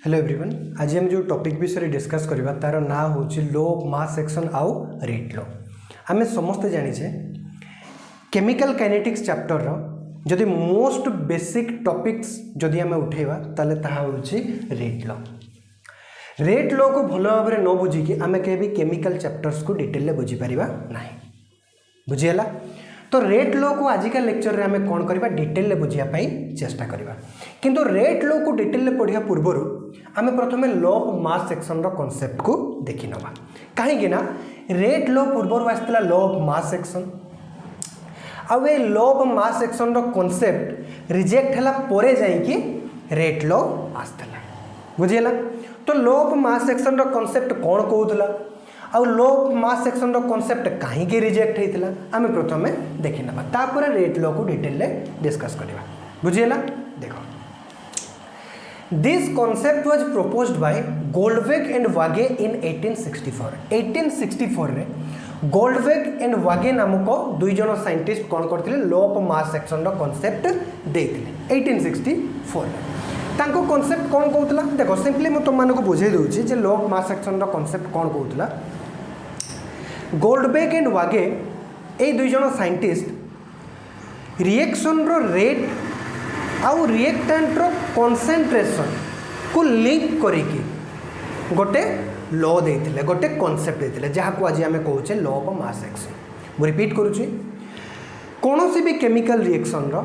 Hello everyone, आज हम जो टॉपिक विषय डिस्कस करबा तार ना हूँ लो ऑफ मास सेक्शन आउ रेट लो। आम समस्ते जानिछे केमिकल काइनेटिक्स चैप्टर जदि मोस्ट बेसिक टॉपिक्स जदि आम उठेबा ताले ताहा होछि रेट लो। रेट लो को भल भाव न बुझिकी आम के केमिकल चैप्टर्स को डिटेल बुझी पारिबा नाही। बुझीगला तो रेट लो को आजिका लेक्चर रे आम कौन करबा डिटेल बुझापी चेष्टा करबा। किंतु रेट लो को डिटेल पढ़िया पूर्वर आम प्रथमे लॉ ऑफ मास सेक्शन रो कांसेप्ट को देखि नबा। कहीं ना रेट लो पूर्वर आसला लॉ ऑफ मास सेक्शन आउ ए लॉ ऑफ मास सेक्शन रो कांसेप्ट रिजेक्ट हला परे जाई कि रेट लो आस्तला। बुझियला तो लॉ ऑफ मास सेक्शन रो कांसेप्ट कौन कहउतला आउ लॉ ऑफ मास सेक्शन रो कांसेप्ट काहे के रिजेक्ट हेतिला आम प्रथमे देखि नबा, तापर रेट लो को डिटेल डिस्कस करबा। बुझियला देखो, This concept was proposed by Goldwag and Waage in 1864. 1864 रे Goldwag and Waage नामक दुई जन साइंटिस्ट कौन करथिले लॉ ऑफ मास सेक्शन रो कांसेप्ट देथिले 1864 रे। तांको कांसेप्ट कौन कहउतला देखो, सिंपली म तुम मानको बुझाई दउची जे लॉ ऑफ मास सेक्शन रो कांसेप्ट कौन कहउतला। गोल्डबैग एंड वागे ए दुई जन साइंटिस्ट रिएक्शन रो रेट आउ रिएक्टेंट रो कंसंट्रेशन को लिंक करिकी गोटे लॉ देथिले, गोटे कांसेप्ट देथिले जहा को आज हमें कहउचे लॉ ऑफ मास सेक्शन। मु रिपीट करूची, कोनोसी भी केमिकल रिएक्शन रो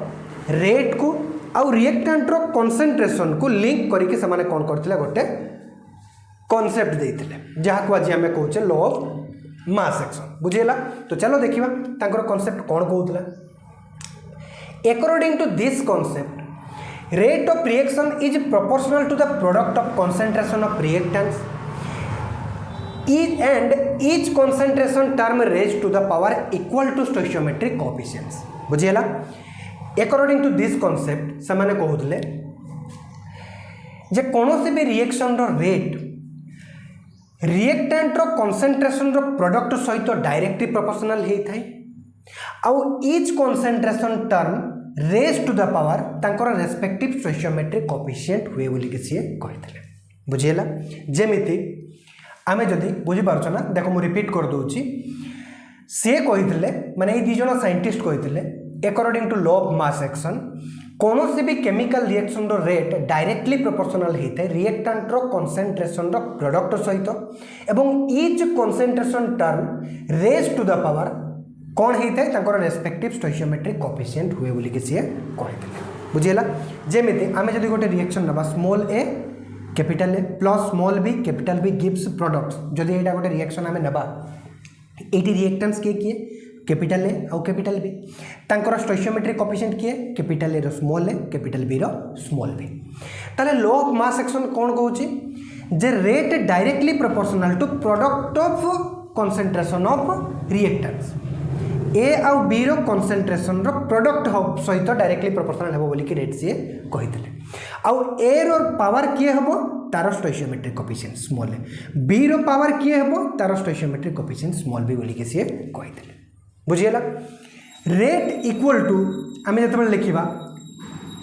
रेट को आउ रिएक्टेंट रो कंसंट्रेशन को लिंक करिकी से माने कोन करथिले गोटे कांसेप्ट देथिले जहा को आज हमें कहउचे लॉ ऑफ मास सेक्शन। बुझियला तो चलो देखिबा तांकर कांसेप्ट कोन कहउतला। According to this concept, rate of reaction is proportional to the product of concentration of reactants and each concentration term raised to the power equal to stoichiometric coefficients. बुझियला according to this concept से माने कहउतले जे कोनोसी भी reaction रो rate reactant रो concentration रो product सहित directly proportional हेई थाई आउ each concentration term raise to the power तांकर रेस्पेक्टिव स्टोइचियोमेट्रिक कोएफिशिएंट हुए बोली के सिए कहितले। बुझियला जेमिति आमे जदी बुझि पारछ ना, देखो मु रिपीट कर दोची। से कहितले माने ए दी जण साइंटिस्ट कहितले according to law of mass action कोनोसी भी केमिकल रिएक्शन रो रेट डायरेक्टली प्रोपोर्शनल हेते रिएक्टेंट रो कंसंट्रेशन रो प्रोडक्ट सहित एवं each concentration term raise to the power कौन होता है तांकर रेस्पेक्टिव स्टोइचियोमेट्रिक कोएफिशिएंट हुए बोली के सिए कहितले। बुझियला जेमिति आमे जदी गोटे रिएक्शन नबा small a capital A plus small b capital B gives products, जदी एटा गोटे रिएक्शन आमे नबा एटी रिएक्टेंट्स के किए कैपिटल ए आउ कैपिटल बी तांकर स्टोइचियोमेट्रिक कोएफिशिएंट किए कैपिटल ए रो स्मॉल ए कैपिटल बी रो स्मॉल बी। ताले लॉ ऑफ मास सेक्शन कौन कहउची जे rate directly proportional to product of concentration of reactants A आउ बी रो कंसंट्रेशन रो प्रोडक्ट सहित डायरेक्टली प्रोपोर्शनल हेबो बोली कि रेट से कहितले। आउ ए रो पावर किए हेबो तार स्टोइचियोमेट्रिक coefficient small a, B row power किए हेबो तार स्टोइचियोमेट्रिक कोएफिशिएंट स्मॉल बी बोली कि से कहितले। बुझियला रेट इक्वल टू आमे जतबे लिखिबा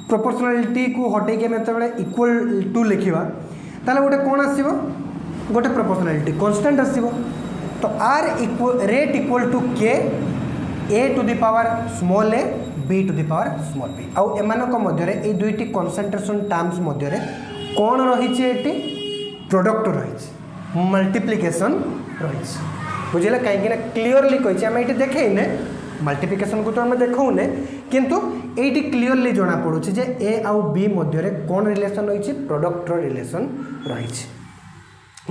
प्रोपोर्शनलिटी को हटे के जतबे इक्वल टू लिखिबा ताले गोटे कोन आसीबो गोटे प्रोपोर्शनलिटी कांस्टेंट आसीबो। तो R equal rate equal to K A to the power small a B to the power small b आउ एमानक मध्यरे ए दुईटी कंसंट्रेशन टर्म्स मध्यरे कोन रहिছে एटी प्रोडक्ट रहिছে मल्टीप्लिकेशन रहिছে। बुझिला काहे कि क्लियरली कहिছে हम एटी देखैने मल्टीप्लिकेशन को तो हम देखौने किंतु एटी क्लियरली जणा पडुଛି जे ए आउ बी मध्यरे कोन रिलेशन रहिছে प्रोडक्ट रो रिलेशन रहिছে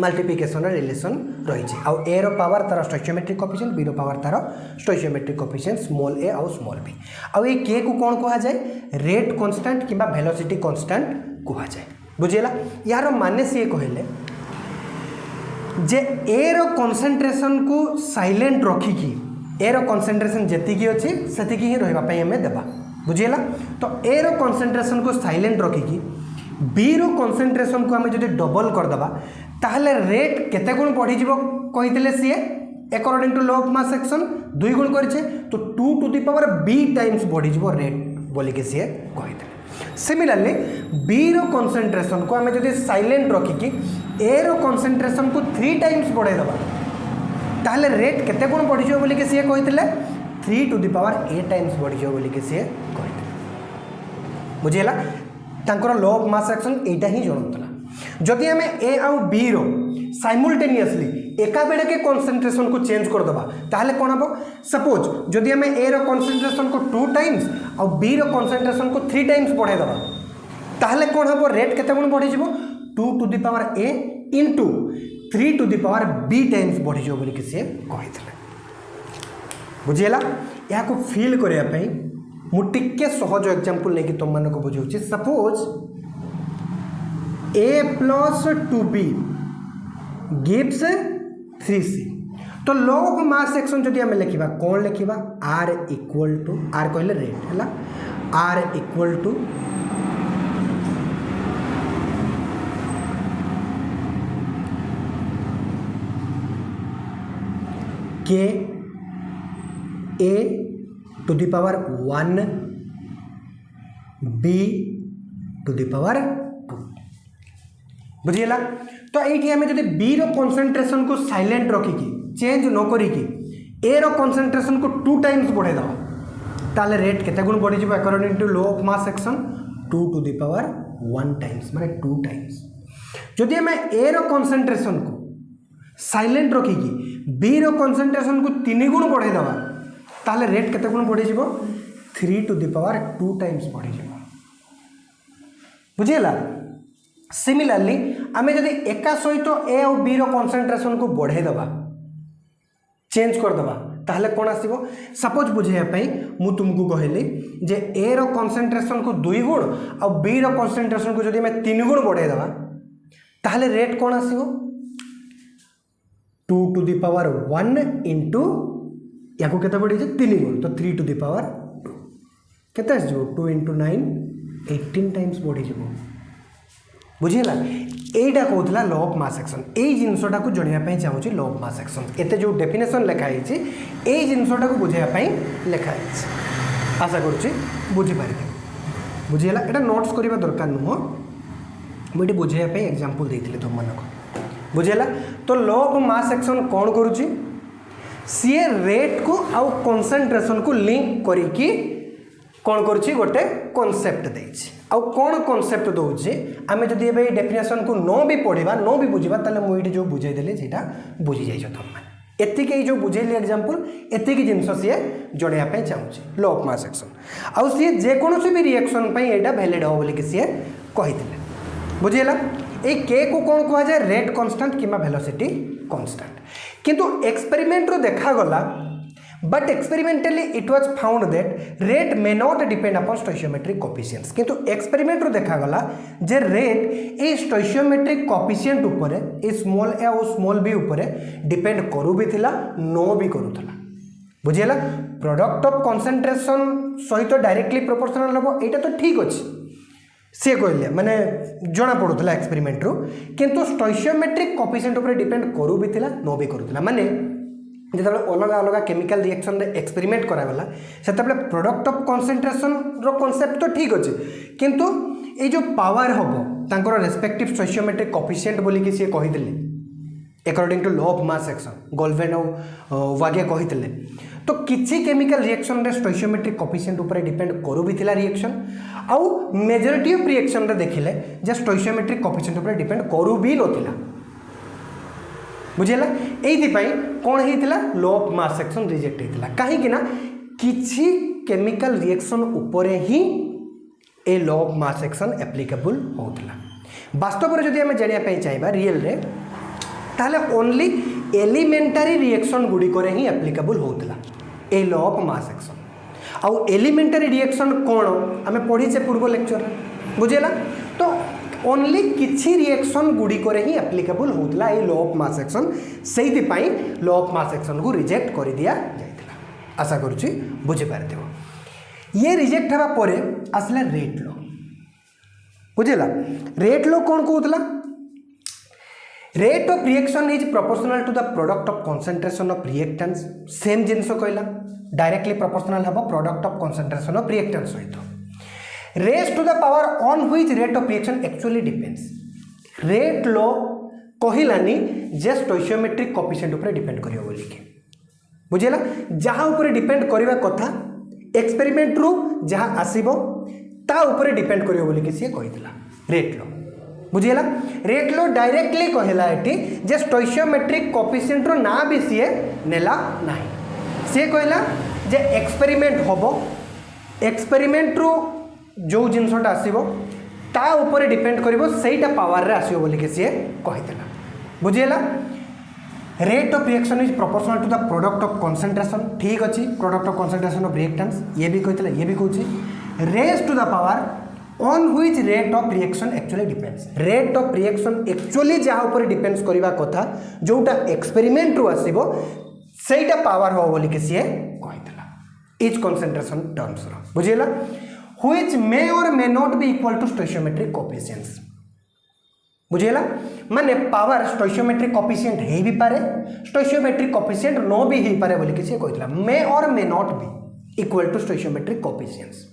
मल्टीप्लिकेशन रिलेशन रही आउ ए रो पावर तार स्टोइचियोमेट्रिक कोएफिशिएंट बी रो पावर तार स्टोइचियोमेट्रिक कोएफिशिएंट स्मॉल ए आउ स्मॉल बी आउ ए के को कोन कहा जाए रेट कांस्टेंट किबा वेलोसिटी कांस्टेंट कहा जाए। बुझियला यार माने से कहले जे ए रो कंसंट्रेशन को साइलेंट रखी की ए रो कंसंट्रेशन जति की अछि सेति की ही रहबा पई हमें देबा। बुझियला तो ए रो कंसंट्रेशन को साइलेंट रखी की बी रो कंसंट्रेशन को हमें जदि डबल कर दबा ताहले रेट केते गुण बढ़ी जीवो कहितले सीए according to law of mass action 2 गुण करछे तो 2 to the power b times बढ़ी जीवो रेट बोली के सीए कहितले। सिमिलरली बी रो कंसंट्रेशन को आम जब साइलेंट रखिकी ए रो कंसंट्रेशन को 3 टाइम्स बढ़ाई दबा ताहले रेट केते गुण बढ़ी जो बोली के सी कहितले 3 to the power a times बढ़ी जो बोली के सी कहितले बुझिला तांकर लॉ ऑफ मास एक्शन एटा ही जणुतला जदि आम ए आउ बी रो साइमल्टेनियसली एका बेले के कंसंट्रेशन को चेंज कर दबा ताहले कोन हबो सपोज जदि आम ए रो कंसंट्रेशन को 2 टाइम्स आउ बी रो कंसंट्रेशन को 3 टाइम्स बढ़ाई दबा ताहले कोन हबो रेट केते गुण बढ़ी जिवो 2 to the power a into 3 to the power b times बढ़ी जो बोली के से कहितले बुझिला या को फील करिया पई मु टिके सहज एग्जांपल लेके तुम मन को बुझाउची suppose a plus 2b gives 3c तो लॉ ऑफ मास एक्शन जदि आम लिखा कौन लिखा r इक्वल टू r कहले रेट है r equal to k a to the power 1 b to the power 2 बुझीला तो ये आम जब बी रो कंसंट्रेशन को साइलेंट रखिकी चेंज न करिकी ए रो कंसंट्रेशन को 2 टाइम्स बढ़ाई दबा ताले रेट केते गुण बढ़ी जिवो according to law of mass action 2 to the power 1 times माने 2 टाइम्स जदि आम ए रो कंसंट्रेशन को साइलेंट रखिकी बी रो कंसंट्रेशन को 3 गुण बढ़ाई दबा ताले रेट केते गुण बढ़ी जिवो 3 टू द पावर 2 टाइम्स बढ़ी जिवो बुझिला सिमिलरली आम जब एका सहित ए और बी रो कंसंट्रेशन को बढ़ाई दबा चेंज कर दबा ताहले कौन आसीबो सपोज बुझाइया पई मु तुमको कहली जे ए रो कंसंट्रेशन को 2 गुण और बी रो कंसंट्रेशन को जदि मैं 3 गुण बढ़ाई दबा ताहले रेट कौन आसीबो 2 टू द पावर 1 इनटू याको केते बढ़ी जे 3 गुण तो 3 टू द पावर 2 केते आसीबो 2 इनटू 9 18 टाइम्स बढ़ी जिवो बुझीला एटा कहूला लॉ ऑफ मास एक्शन यही जिनसटा को जानापी चाहूँगी लॉ ऑफ मास एक्शन एत जो डेफिनेशन लिखाई यही जिनसटा को बुझाई लिखाई आशा करुँची बुझीपारे बुझीला एटा नोट्स करवा दरकार नुह मुझे बुझाई एग्जांपल देती तुम मानक बुझेला तो लॉ ऑफ मास एक्शन कौन करुँची सी रेट को आउ कंसंट्रेशन को लिंक करिकी कौन करुँची गोटे कॉन्सेप्ट देछि आउ कौन कॉन्सेप्ट दौचे आम जब ये डेफिनेशन को न भी पढ़ा न भी बुझा ताले मुझे जो बुझेदेली से बुझी जाइए तुम एतिक जो बुझेली एग्जांपल एतिक जिनस सी जनापी चाहूँगी लॉ ऑफ मास एक्शन आउ सी जेकोसी भी रिएक्शन यहाँ वैलिड हो बोलिक सी कही बुझेगा ये के को कौन कह जाए रेट कांस्टेंट कि वेलोसिटी कांस्टेंट किंतु एक्सपेरिमेंट रो देखागला but experimentally it was found that rate may not depend upon stoichiometric coefficients किंतु एक्सपेरिमेंट रो देखागला जे रेट ए स्टोइशियोमेट्रिक कोफिशिएंट ऊपर ए स्मॉल ए और स्मॉल बी ऊपर डिपेंड करू भी थिला नो भी करूथला बुझिला प्रोडक्ट ऑफ कंसंट्रेशन सहित डायरेक्टली प्रोपोर्शनल हबो एटा तो ठीक अछि से कहले माने जना पड़ुथला एक्सपेरिमेंट रो किंतु स्टोइशियोमेट्रिक कोफिशिएंट ऊपर डिपेंड करू भी थिला नो भी करूथला माने जिते अलग अलग केमिकल रिएक्शन रे एक्सपेरिमेंट करागला से प्रोडक्ट ऑफ कंसंट्रेशन रो कांसेप्ट तो ठीक अच्छे किंतु ये जो पावर हम तांकर रेस्पेक्टिव स्टोइशियोमेट्रिक कोफिशिएंट बोली कि सी कहीदेले according to law of mass action गोल्वेन और वागे कहीदेले तो किसी केमिकल रिएक्शन रे स्टोइशियोमेट्रिक कोफिशिएंट ऊपर डिपेंड करू भी थिला रिएक्शन आउ मेजॉरिटी ऑफ रिएक्शन रे देखिले जे स्टोइशियोमेट्रिक कोफिशिएंट ऊपर डिपेंड करू भी नथिला बुझेला एइथिपाई कौन होता law of mass action reject होता कहीं किसी केमिकल रिएक्शन उपरे ही ए law of mass action applicable होता वास्तव में जब आम जानापी चाहिए रियल रे ताहले ओनली एलिमेंटारी रिएक्शन गुड़िक ही एप्लिकेबल होता ए लॉ ऑफ मास एक्शन आउ एलिमेंटारी रिएक्शन कौन आम पढ़ीचे पूर्व लेक्चर बुझेला तो ओनली किसी रिएक्शन गुड़िक ही एप्लिकेबल होता है लॉ ऑफ मास एक्शन से लॉ ऑफ मास एक्शन को रिजेक्ट कर दिया जाता आशा करुँची बुझीपार ये रिजेक्ट हवा पर आसला रेट लॉ बुझेला रेट लॉ कौन कहूला rate of reaction is proportional to the product of concentration of reactants same जिनस कहला डायरेक्टली प्रोपोर्शनल हम product of concentration of reactants सहित raise to the power on which rate of reaction actually depends rate law कहलानी जे stoichiometric coefficient ऊपर depend करियो बोली के बुझेला जहाँ ऊपर डिपेंड करबा कथा एक्सपेरिमेंट रु जहाँ आसीबो ता ऊपर डिपेंड करियो बोली के से कहितला रेट लो बुझेला रेट लो डायरेक्टली कहला एटी जे स्टोइशियोमेट्रिक कोफिशिएंट रो ना भी सी नेला नाही से कहला जे एक्सपेरिमेंट होबो एक्सपेरिमेंट रु जो जिनसटा आसीबो ता ऊपर डिपेंड करिवो सेटा पावर रे आसीबो बोली के से कहितला बुझेला rate of reaction is proportional to the product of concentration ठीक अच्छी product of concentration of reactants ये भी कहते ये भी कहूँ raised to the power on which rate of reaction actually depends rate of reaction actually जहाँ ऊपर डिपेंड्स करबा कथा जोटा एक्सपेरिमेंट रु आसीबो सेटा पावर हो बोली के सी कहतला इज कंसंट्रेशन टर्म्स रो बुझेला which may or may not be equal to stoichiometric coefficients बुझेला माने पावर स्टोइशियोमेट्रिक कोफिशिएंट हे भी पारे स्टोइशियोमेट्रिक कोफिशिएंट नो भी हे पारे बोली किसी कहतला may or may not be equal to stoichiometric coefficients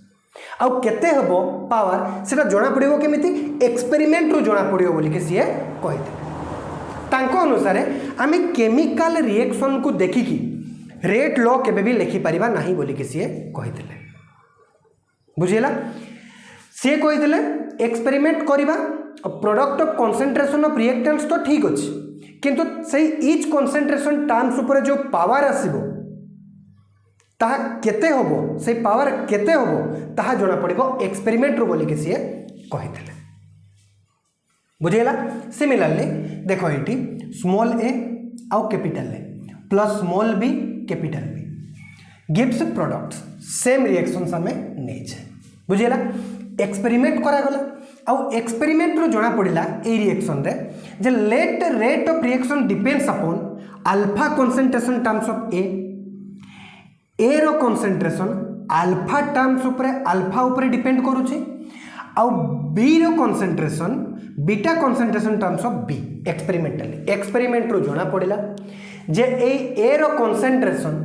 आउ केते हबो पावर सेटा जणा पड़िबो केमिति एक्सपेरिमेंट रु जणा पड़िबो बोली किसी कहते तांको अनुसार आमे केमिकल रिएक्शन को देखिकी रेट लो केबे भी लिखि परिबा नाही बोली किसी कहते बुझेला सी कहते एक्सपेरिमेंट करिबा product of concentration of reactants तो ठीक अच्छे किंतु सही इच कंसंट्रेशन टर्म्स ऊपर जो पावर आसीबो ताहा केते होबो से पावर केते होबो ताहा जणा पड़िबो एक्सपेरिमेंट रो बोली के सी कहितले बुझेला सिमिलरली देखो एटी स्मॉल ए आउ capital A plus small b capital B gives products same reactions हमें नहीं छे बुझेला एक्सपेरिमेंट करा गला आउ एक्सपेरिमेंट रो जणा पड़िला ए रिएक्शन रे जे लेट rate of reaction depends upon alpha concentration terms of A रो कंसंट्रेशन अल्फा टर्म्स ऊपर अल्फा ऊपर डिपेंड करूची आउ बी रो concentration beta concentration terms of B experimentally experiment रो जणा पड़िला जे ए रो कंसंट्रेशन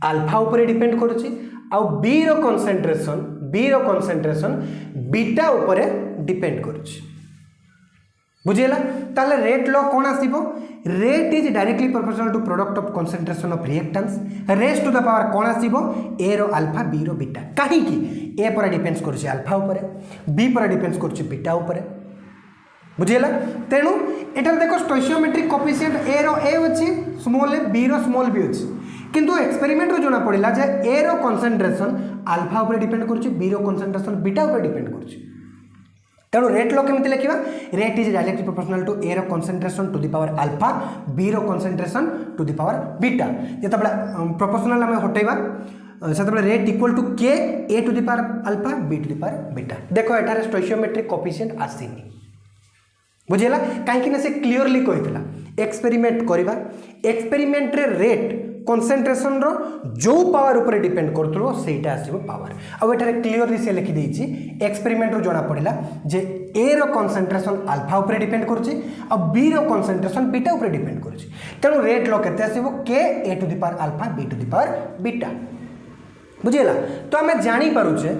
अल्फा ऊपर डिपेंड करूची आउ बी रो कंसंट्रेशन बीटा ऊपर डिपेंड करुछि बुझेला ताले रेट लो कोन आसीबो rate is directly proportional to product of concentration of reactants raise to the power कोन आसीबो ए रो अल्फा बी रो बीटा काहे की ए पर डिपेंड्स करुछि अल्फा ऊपर बी पर डिपेंड्स करुछि बीटा ऊपर बुझेला तेनु एटा देखो स्टोइशियोमेट्रिक कोफिशिएंट ए रो ए अछि स्मॉल ए बी रो स्मॉल बी अछि किंतु एक्सपेरिमेंट रो जणा पड़िला जे ए रो कंसंट्रेशन अल्फा ऊपर डिपेंड करुछि बी रो कंसंट्रेशन बीटा ऊपर डिपेंड करुछि तेणु रेट लो केमिति लिखिबा rate is directly proportional to A रो concentration to the power alpha B रो concentration to the power beta जेतबेला प्रोपोर्शनल हम हटेबा सेतबेला rate equal to K A to the power alpha B to the power beta देखो एटारे स्टोइशियोमेट्रिक coefficient आसीनी बुझेला काहे कि ना से क्लियरली कहितला एक्सपेरिमेंट करबा एक्सपेरिमेंट रे रेट कंसंट्रेशन रो जो पावर ऊपर डिपेंड करथलो सेटा आसीबो पावर आ एटारे क्लियरली से लिखि देछि एक्सपेरिमेंट रो जणा पड़िला जे ए रो कंसंट्रेशन अल्फा ऊपर डिपेंड करूछि आ बी रो कंसंट्रेशन बीटा ऊपर डिपेंड करूछि तेणु रेट लो केते आसीबो K A to the power alpha B to the power beta बुझेला तो हमें जानि पारुछे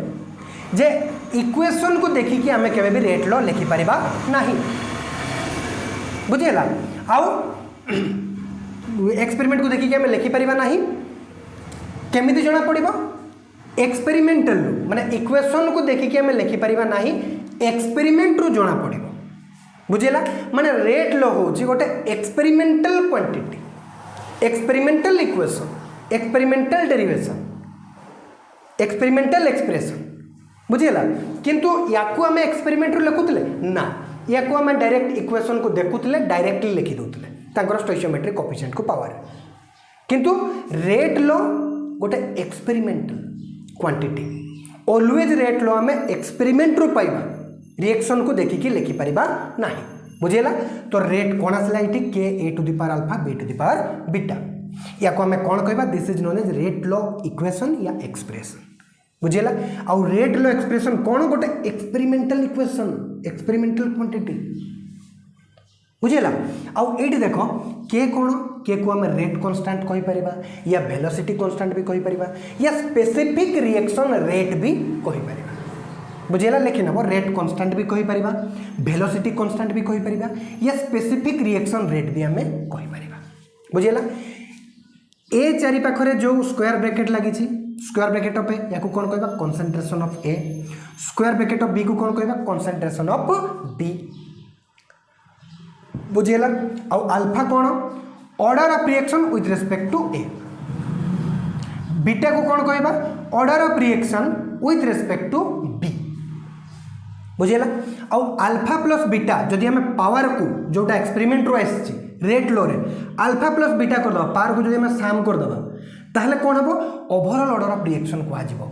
जे इक्वेशन को देखि कि हमें केबे भी रेट लो लिखि परिबा नाही बुझेला आउ एक्सपेरिमेंट को देखिए कि हमें लिखि परिबा नाही केमिति जणा पड़िबो एक्सपेरिमेंटल माने इक्वेशन को देखिए कि हमें लिखि परिबा नाही एक्सपेरिमेंट रु जणा पड़िबो बुझेला माने रेट लो होची गोटे experimental quantity experimental equation experimental derivation experimental expression बुझेला किंतु याकू हमें एक्सपेरिमेंट रु लिखुतले ना याकू हमें डायरेक्ट इक्वेशन को देखुतले डायरेक्टली लिखि दोतले तांकर स्टोइशियोमेट्रिक कोफिशिएंट को पावर किंतु रेट लो गोटे एक्सपेरिमेंटल क्वांटिटी ऑलवेज रेट लो हमें एक्सपेरिमेंट रू पाइबा रिएक्शन को देखिकी लिखि परिबा नाही बुझेला तो रेट कोन आसला इटी K A to the power alpha B to the power beta या को हमें कोन कहबा this is known as rate law equation या एक्सप्रेशन बुझेला आउ रेट लो एक्सप्रेशन कोन गोटे एक्सपेरिमेंटल इक्वेशन एक्सपेरिमेंटल क्वांटिटी बुझेला आउ एटी देखो के कोन के को हम रेट कांस्टेंट कहि परिबा या वेलोसिटी कांस्टेंट भी कहि परिबा या स्पेसिफिक रिएक्शन रेट भी कहि परिबा बुझेगा लिखि नब रेट कांस्टेंट भी कहि परिबा वेलोसिटी कांस्टेंट भी कहि परिबा या स्पेसिफिक रिएक्शन रेट भी हमें कहि परिबा बुझेला ए चारि पाखरे जो स्क्वायर ब्रैकेट लगी स्क्वायर ब्रैकेट ऑफ ए या को कोन कहबा concentration of A square bracket of B को कोन कहबा कंसंट्रेशन ऑफ बी बुझेला आ अल्फा कोन order of reaction with respect to A beta को कौन कहबा order of reaction with respect to B बुझेला आउ अल्फा प्लस बीटा जदि हमें पावर को जोटा एक्सपेरिमेंट रो आसी रेट लो रे अल्फा प्लस बीटा कर दबा पावर को जदि हमें सम कर दबा ताहले कोन हबो ओवरऑल ऑर्डर ऑफ रिएक्शन को आजिबो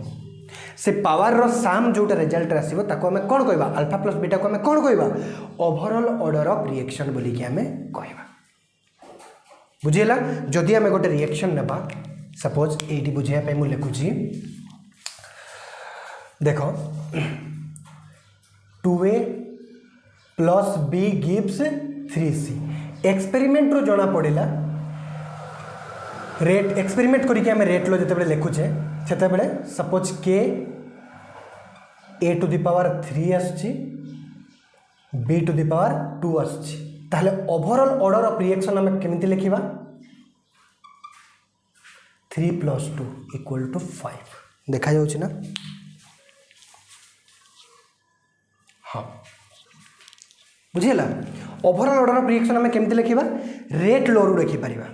से पावर रो सम जोटा रिजल्ट आसीबो ताको हमें कोन कहबा अल्फा प्लस बीटा को हमें कोन कहबा ओवरऑल ऑर्डर ऑफ रिएक्शन बोली कि हमें कहबा बुझेला जदि हमें गोटे रिएक्शन नेबा सपोज ये बुझाई मुझे लिखुची देख 2a plus b gives 3c experiment रो जना पड़ा रेट एक्सपेरिमेंट करके आम रेट लो जिते लिखुचे से suppose k a to the power 3 आसची b टू द पावर 2 आसची ताहले ओवरऑल ऑर्डर ऑफ रिएक्शन आम केमिति लिखिबा 3 + 2 = 5 देखा जाउछि ना हाँ बुझेला ओवरऑल ऑर्डर ऑफ रिएक्शन हमें केमती लिखिबा रेट लो रु लिखि परिबा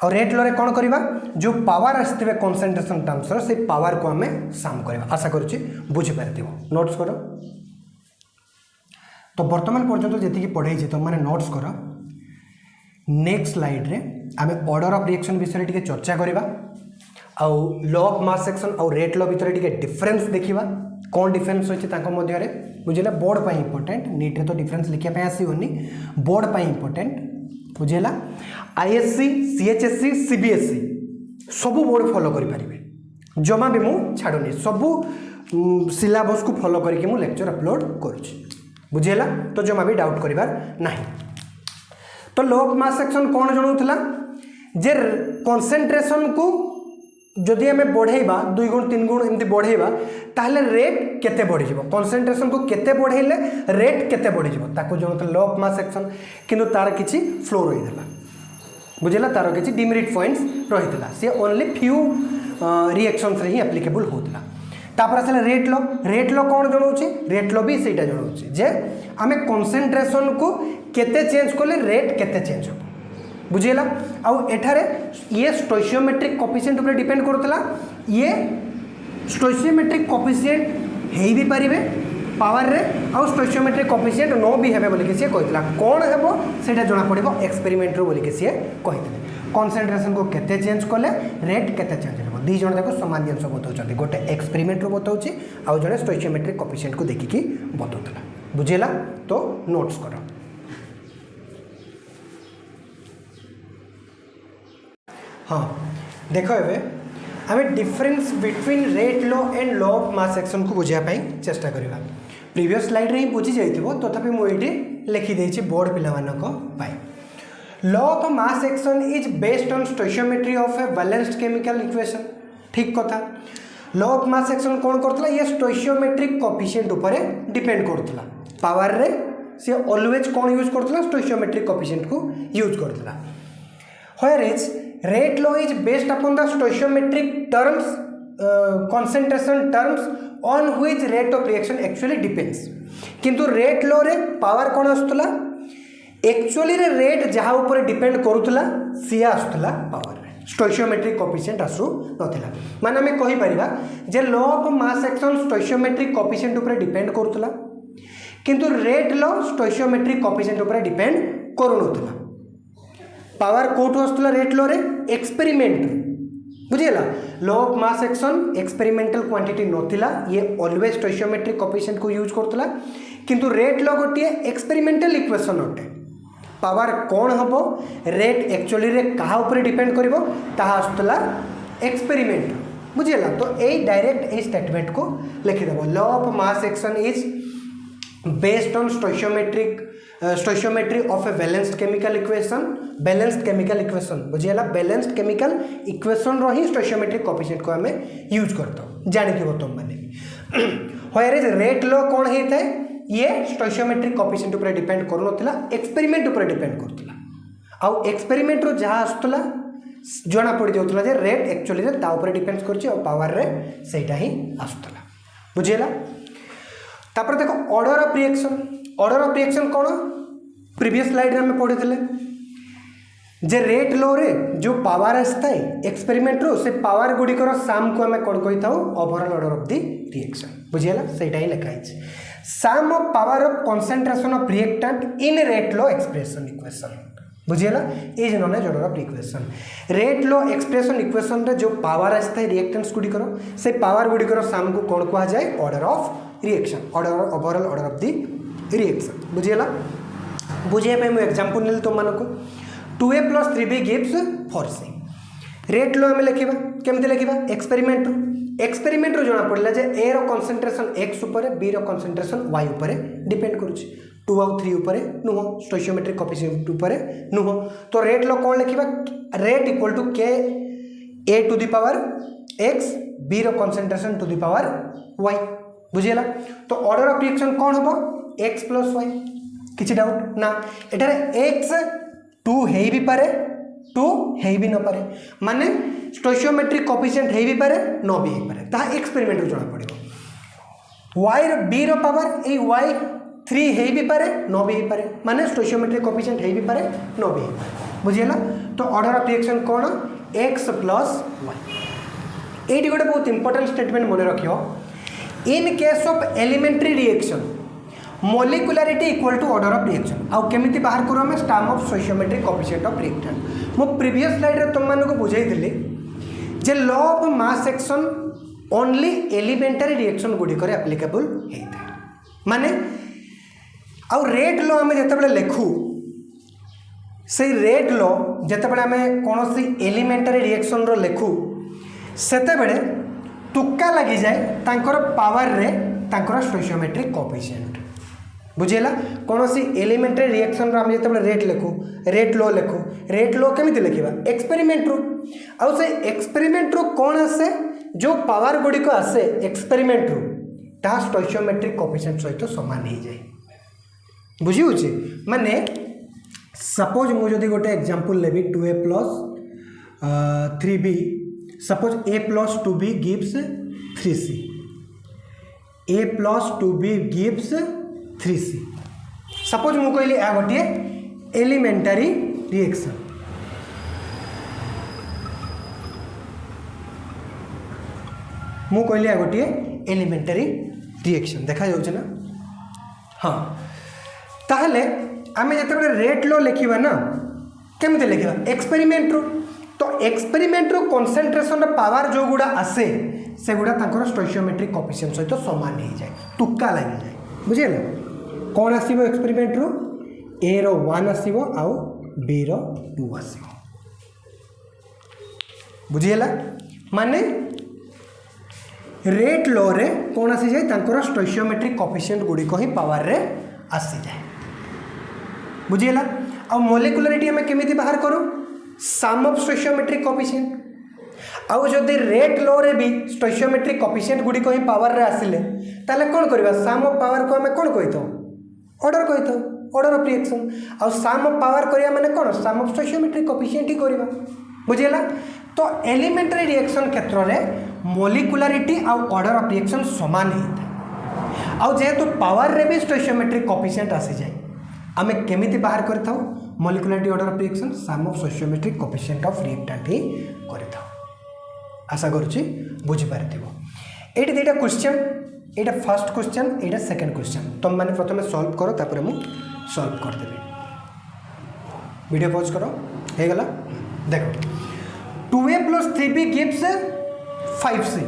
और रेट लो रे कोन करिबा जो पावर आस्थिबे कंसंट्रेशन टर्म्स रो से पावर को हमें सम करबा आशा करूछि बुझि पारथिबो नोट्स करो तो वर्तमान पर्यंत जेति की पढाई जे तो माने नोट्स करो नेक्स्ट स्लाइड रे आमे ऑर्डर ऑफ रिएक्शन विषय टिके चर्चा करिबा आउ लॉ ऑफ मास सेक्शन और रेट लॉ भितर टिके डिफरेंस देखिबा कौन डिफरेंस होछि ताको मध्य रे बुझेला बोर्ड पई इंपोर्टेंट नीट रे तो डिफरेंस लिखिया पई आसीओनी बोर्ड पई इंपोर्टेंट बुझेला आईएससी सीएचएससी सीबीएसई सब बोर्ड फॉलो करि परिबे जमा भी मु छाडुनी सब सिलेबस को फॉलो करके मु लेक्चर अपलोड करूछि बुझेला तो जमा भी डाउट करिबार नाही तो लॉ ऑफ मास सेक्शन कौन जनाऊला जे कंसंट्रेशन को जदि हमें बढ़ेबा 2 गुण 3 गुण एमती बढ़ेबा ताहले रेट केते बढ़ी जिवो कंसंट्रेशन को केते बढ़ेले रेट केते बढ़ी जिवो ताको जनाऊला लॉ ऑफ मास सेक्शन किंतु तार किछि फ्लो रहिदला बुझेला तार किछि डिमेरिट पॉइंट्स रहिदला से ओनली फ्यू रिएक्शंस रे ही एप्लीकेबल होतला तापर आसला रेट लो कौन जनाऊछि रेट लो भी सेटा जनाऊछि जे आमे कंसंट्रेशन को केते चेंज कोले रेट केते चेंज हो बुझेला आउ एठारे ये स्टोइशियोमेट्रिक कोफिशिएंट ऊपर डिपेंड करतला ये स्टोइशियोमेट्रिक कोफिशिएंट हेई भी परिबे पावर रे आउ स्टोइशियोमेट्रिक कोफिशिएंट नो भी हेबे बोली के से कहतला कोन हेबो सेटा जणा पड़िबो एक्सपेरिमेंट रो बोली के से कहतले कंसंट्रेशन को केते चेंज कोले रेट केते चेंज हेबो दी जण देखो समान जिंस बतौचंती गोटे एक्सपेरिमेंट रो बतौची आउ जणे स्टोइशियोमेट्रिक कोफिशिएंट को देखि बतौतला बुझेला तो नोट्स करो हाँ देख ए आम difference between rate law and law of mass section को बुझापी चेष्टा करवा प्रीवियस स्लाइड रे ही बुझी जाइथिबो तथापि मु एठी लिखि देछि बोर्ड पिला मानक पाई law of mass action is based on stoichiometry of a balanced chemical equation ठीक कथा लॉ ऑफ मास सेक्शन कौन करतला ये स्टोइशियोमेट्रिक कोफिशिएंट ऊपर डिपेंड करतला पावर रे से ऑलवेज कौन यूज करतला स्टोइशियोमेट्रिक कोफिशिएंट को यूज करतला whereas rate law is based upon the stoichiometric terms concentration terms on which rate of reaction actually depends किंतु rate law रे पावर कौन आसुतला एक्चुअली रे रेट जहाँ ऊपर डिपेंड करूतला सी आसुतला पावर रे स्टोइशियोमेट्रिक कोफिशिएंट आसु नथिला माने हमें कहि परिबा जे law of mass action stoichiometric coefficient ऊपर डिपेंड करूतला किंतु रेट लॉ स्टोइशियोमेट्रिक कोफिशिएंट ऊपर डिपेंड करू नथिला पावर कोठू आसुतला रेट लो रे एक्सपेरिमेंट बुझेला law of mass action experimental quantity नथिला ये ऑलवेज स्टोइशियोमेट्रिक कोफिशिएंट को यूज करतला किंतु रेट लॉ गोटिए एक्सपेरिमेंटल इक्वेशन अटे पावर कौन हबो रेट एक्चुअली रे कहा ऊपर डिपेंड करिवो ताहा आसुतला एक्सपेरिमेंट बुझेला तो ए डायरेक्ट ए स्टेटमेंट को लिखि देबो law of mass action is based on stoichiometry of a balanced chemical equation बुझेला बैलेंस्ड केमिकल इक्वेशन रो ही स्टोइशियोमेट्रिक कोफिशिएंट को हमें यूज करतो जानि कि तुम माने व्हेयर इज रेट लो कौन होता है ये स्टोइचियोमेट्रिक कोएफिशिएंट ऊपर डिपेंड करूनथिला एक्सपेरिमेंट ऊपर डिपेंड करथिला आउ एक्सपेरिमेंट रो जहाँ आसुला जना पड़ जाउतला जे रेट एक्चुअली रे ता ऊपर डिपेंड करछि और पावर रे सेटा ही आसुला बुझियला तापर देखो ऑर्डर ऑफ रिएक्शन कौन प्रीवियस स्लाइड रे हम पढ़िथिले जे रेट लो रे जो पावर आसता है एक्सपेरिमेंट रो से पावर गुड़िकर साम को आम कौन कही था overall order of the reaction बुझियला सेटा ही लिखा है sum of power of concentration of reactant in rate law expression equation बुझियला is known as order of equation rate law expression equation रे जो पावर आसता है रिएक्टेंट्स गुड़िकर से पावर गुड़िकर साम को कौन कहा जाए order of reaction order overall order of the reaction बुझियला बुझे पे मैं एग्जांपल नेली तुम मानको 2a + 3b gives 4c rate लो आम लिखा केमती लिखा एक्सपेरिमेंट रो जना पड़ला जे a रो कंसंट्रेशन x ऊपर b रो कंसंट्रेशन y ऊपर डिपेंड करूछि 2 और 3 ऊपर नुह स्टोइचियोमेट्रिक कोएफिशिएंट ऊपर नुह तो रेट लो कौन लिखा rate equal to k a to the power x b रो concentration to the power y बुझियला तो ऑर्डर ऑफ रिएक्शन कौन होबो x + y किछि डाउट ना एटारे x 2 है भी पारे 2 है भी न पारे माने स्टोइचियोमेट्रिक कोएफिशिएंट है भी पारे न भी है पारे ता एक्सपेरिमेंट रो जणा पड़िबो y रो b रो पावर ए y 3 है भी पारे न भी है पारे माने स्टोइचियोमेट्रिक कोएफिशिएंट है भी पारे न भी है पारे बुझियला तो ऑर्डर ऑफ रिएक्शन कोन x + y एटी गोटे बहुत इंपोर्टेंट स्टेटमेंट मन रखियो in case of elementary reaction molecularity equal to order of reaction आउ केमिति बाहर करू हम term of stoichiometric coefficient of reactant मो प्रीवियस स्लाइड रे तुम मानको बुझाई दिली जे law of mass action only elementary reaction गुडी करे एप्लीकेबल हेता माने आउ रेट लॉ हम जते बेले लेखु से रेट लॉ जते बेले हम कोनोसी एलिमेंटरी रिएक्शन रो लेखु सेते बेले तुक्का लगी जाए तांकर पावर रे तांकर स्टोइचियोमेट्रिक कोएफिशिएंट बुझेला कौन सी एलिमेंटरी रिएक्शन आम जो रेट लिखु रेट लो केमिति लिखा एक्सपेरिमेंट रू आउ से एक्सपेरिमेंट रू कौन आसे जो पावर गुड़िक आसे एक्सपेरिमेंट रू ता स्टोइचियोमेट्रिक कोएफिशिएंट सहित सामान हो जाए बुझी होची माने सपोज मु जदि गोटे एग्जांपल लेबी 2a + 3b suppose a + 2b gives 3c a + 2b gives 3c suppose मु कहली आ गोटे एलिमेंटरी रिएक्शन मु कहली आ गोटे एलिमेंटरी रिएक्शन देखा जाउछ ना हाँ ताहले आमे जते रेट लो लिखिबा ना केमिति लिखिबा एक्सपेरिमेंट रो तो एक्सपेरिमेंट रो कंसंट्रेशन पावर जो गुडा आसे से गुडा तांकर स्टोइचियोमेट्रिक कोएफिशिएंट सहित समान हो जाए तुक्का लगी जाए बुझेला कौन आसीबो एक्सपेरिमेंट रो a रो 1 आसीबो आउ b रो 2 आसीबो बुझियला माने रेट लो रे कौन आसी जाए तांकर स्टोइचियोमेट्रिक कोएफिशिएंट गुडी को ही पावर रे आसी जाए बुझियला आ मोलिकुलरिटी हमें केमिति बाहर करू सम ऑफ स्टोइचियोमेट्रिक कोएफिशिएंट आउ जदि रेट लो रे भी स्टोइचियोमेट्रिक कोएफिशिएंट गुडी को ही पावर रे आसिले ताले कौन करबा सम ऑफ पावर को हमें कौन कहितो ऑर्डर कही ऑर्डर ऑफ रिएक्शन आउ सम ऑफ पावर करिया माने कौन सम ऑफ स्टोइचियोमेट्रिक कोएफिशिएंट ही करबा बुझियला तो एलिमेंटरी रिएक्शन क्षेत्र में मोलिकुलारिटी आउ ऑर्डर ऑफ रिएक्शन समान होता आउ जेहेतु पावर रे भी स्टोइचियोमेट्रिक कोएफिशिएंट आसी जाए आमे केमिति बाहर करथाउ molecularity order of reaction sum of stoichiometric coefficient of reactant ही करथाउ आशा करूची बुझी पारथिबो एटी दुटा क्वेश्चन एटा फर्स्ट क्वेश्चन एटा सेकंड क्वेश्चन तुम माने प्रथमे सॉल्व करो तापर मु सॉल्व कर देबे वीडियो पॉज करो हे गला देखो 2a + 3b gives 5c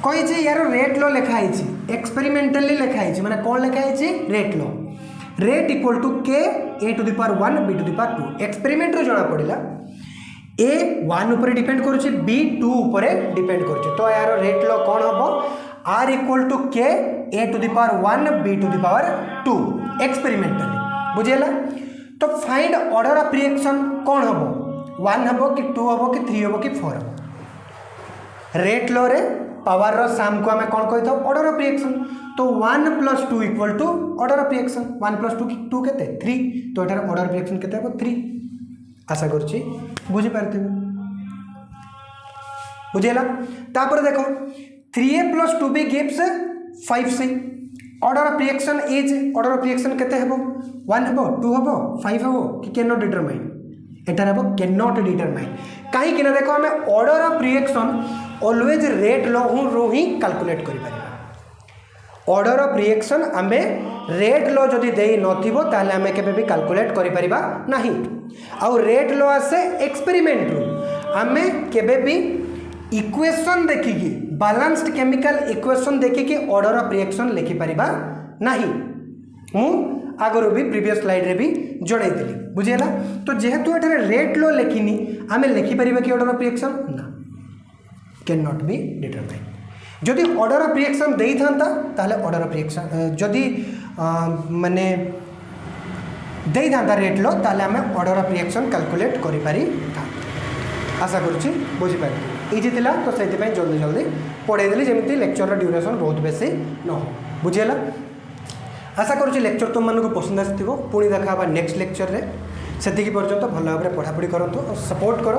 कही जे यार रेट लो लिखा है एक्सपेरिमेंटली लिखा है माने कौन लिखा है rate law rate equal to k a to the power 1 b to the power 2 experiment रो जना पड़िला a 1 ऊपर डिपेंड करूची b 2 ऊपर डिपेंड करूची तो यार रेट लो कौन हबो r equal to k a to the power 1 b to the power 2 experimentally बुझेला तो फाइंड ऑर्डर ऑफ रिएक्शन कौन हबो 1 हबो कि 2 हबो कि 3 हबो कि 4 हबो रेट लो रे पावर रो सम को आम कौन कही था ऑर्डर ऑफ रिएक्शन तो 1 + 2 equal to order of reaction 1 + 2 के 3 तो एटार ऑर्डर ऑफ रिएक्शन केते हो 3 आशा करछि बुझी पारथिबे बुझेला तापर देखो 3a + 2b gives 5c order of reaction is order of reaction केते हेबो 1 हेबो 2 हेबो 5 हेबो कि कैन नॉट डिटरमाइन एटार हेबो कैन नॉट डिटरमाइन कहीं कि ना देखो हमें order of reaction always rate low he calculate करि परिबा ऑर्डर ऑफ रिएक्शन आमे रेट लो जदि देई नथिबो ताले आमे केबे भी कैलकुलेट करि परिबा नाही आ रेट लो आसे एक्सपेरिमेंट रू आमे केबे भी इक्वेशन देखिकी बैलेंस्ड केमिकल इक्वेशन देखिकी ऑर्डर ऑफ रिएक्शन लिखि परिबा नाही मु आगरो भी प्रीवियस स्लाइड रे भी जणाई देली बुझेला तो जेहेतु एठारे रेट लो लेखिनी आमे लिखि परिबा कि ऑर्डर ऑफ रिएक्शन ना कैन नॉट बी डिटरमाइन जदि ऑर्डर ऑफ रिएक्शन देई थांता ताले ऑर्डर ऑफ रिएक्शन जदि माने देई थांता रेट लो ताले आमे ऑर्डर ऑफ रिएक्शन कैलकुलेट करि पारि था आशा करूची बुझी पारि इजी थिला तो से जल्दी जल्दी पढ़ाईदेली जमी लेक्चर ड्यूरेशन बहुत बेसी न हो बुझेगा आशा करुँच लेक्चर तुम मानक पसंद आसो पुणी देखा नेक्स्ट लेक्चर रे से पर्यंत भल भाव में पढ़ापढ़ी करूँ और सपोर्ट कर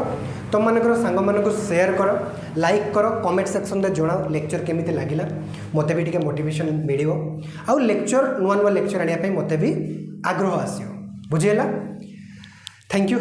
तुम मानकर सांग मानक शेयर कर लाइक कर कमेंट सेक्शन में जनाओ लेक्चर केमी लगिला मत भी मोटिवेशन मिल आउ लेक्चर नुआ नुआ लेक्चर आने मत भी आग्रह आसो बुझेगा थैंक यू।